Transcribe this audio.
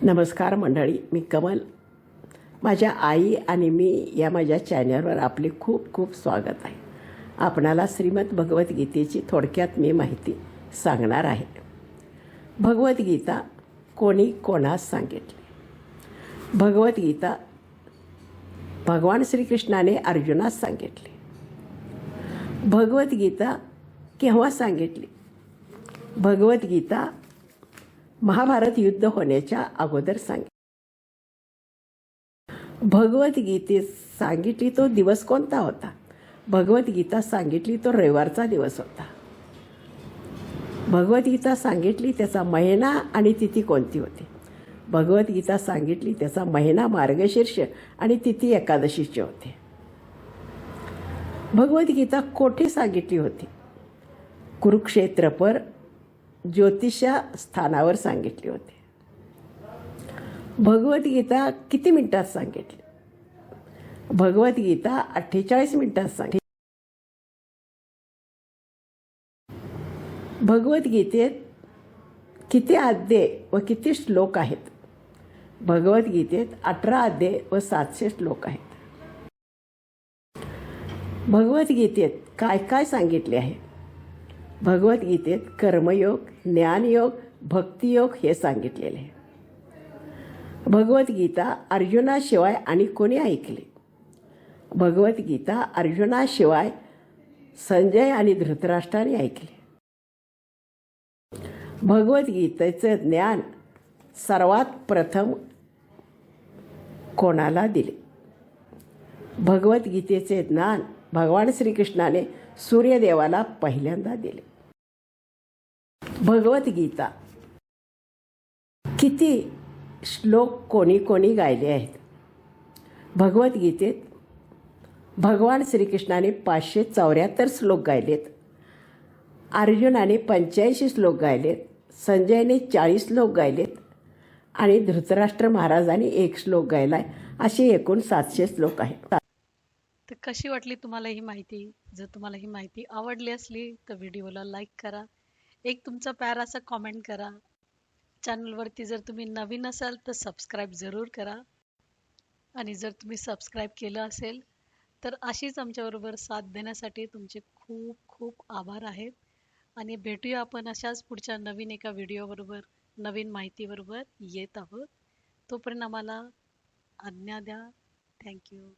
नमस्कार मंडळी, मी कमल. माझ्या आई आणि मी या माझ्या चॅनलवर आपले खूप खूप स्वागत आहे. आपणाला श्रीमद भगवद्गीतेची थोडक्यात मी माहिती सांगणार आहे. भगवद्गीता कोणी कोणास सांगितली? भगवद्गीता भगवान श्रीकृष्णाने अर्जुनास सांगितली. भगवद्गीता केव्हा सांगितली? भगवद्गीता महाभारत युद्ध होण्याच्या अगोदर सांगितली. भगवद्गीतेत सांगितली तो दिवस कोणता होता? भगवद्गीता सांगितली तो रविवारचा दिवस होता. भगवद्गीता सांगितली त्याचा महिना आणि तिथी कोणती होती? भगवद्गीता सांगितली त्याचा महिना मार्गशीर्ष आणि तिथी एकादशीची होते. भगवद्गीता कोठे सांगितली होती? कुरुक्षेत्रपर ज्योतिषा स्थानावर सांगितली होती. भगवद्गीता किती मिनिटात सांगितली? भगवद्गीता 48 मिनिटात सांगितली. भगवद्गीतेत किती अध्याय व किती श्लोक आहेत? भगवद्गीतेत 18 अध्याय व 700 श्लोक आहेत. भगवद्गीतेत काय काय सांगितले आहे? भगवद्गीतेत कर्मयोग, ज्ञानयोग, भक्तियोग हे सांगितलेले आहे. भगवद्गीता अर्जुनाशिवाय आणि कोणी ऐकली? भगवद्गीता अर्जुनाशिवाय संजय आणि धृतराष्ट्राने ऐकले. भगवद्गीतेचे ज्ञान सर्वात प्रथम कोणाला दिले? भगवद्गीतेचे ज्ञान भगवान श्रीकृष्णाने सूर्यदेवाला पहिल्यांदा दिले. भगवद्गीता किती श्लोक कोणी कोणी गायले आहेत? भगवद्गीतेत भगवान श्रीकृष्णाने 574 श्लोक गायलेत. अर्जुनाने 85 श्लोक गायलेत. संजयने 40 श्लोक गायलेत आणि धृतराष्ट्र महाराजांनी 1 श्लोक गायलाय. असे एकूण 700 श्लोक आहेत. तर कशी वाटली तुम्हाला ही माहिती? जर तुम्हाला ही माहिती आवडली असली तर व्हिडिओला लाईक करा, एक तुमचा प्यारासा कॉमेंट करा. चॅनलवरती जर तुम्ही नवीन असाल तर सबस्क्राईब जरूर करा. आणि जर तुम्ही सबस्क्राईब केलं असेल तर अशीच आमच्याबरोबर साथ देण्यासाठी तुमचे खूप खूप आभार आहेत. आणि भेटूया आपण अशाच पुढच्या नवीन एका व्हिडिओबरोबर, नवीन माहितीबरोबर येत आहोत. तोपर्यंत आम्हाला आज्ञा द्या. थँक्यू.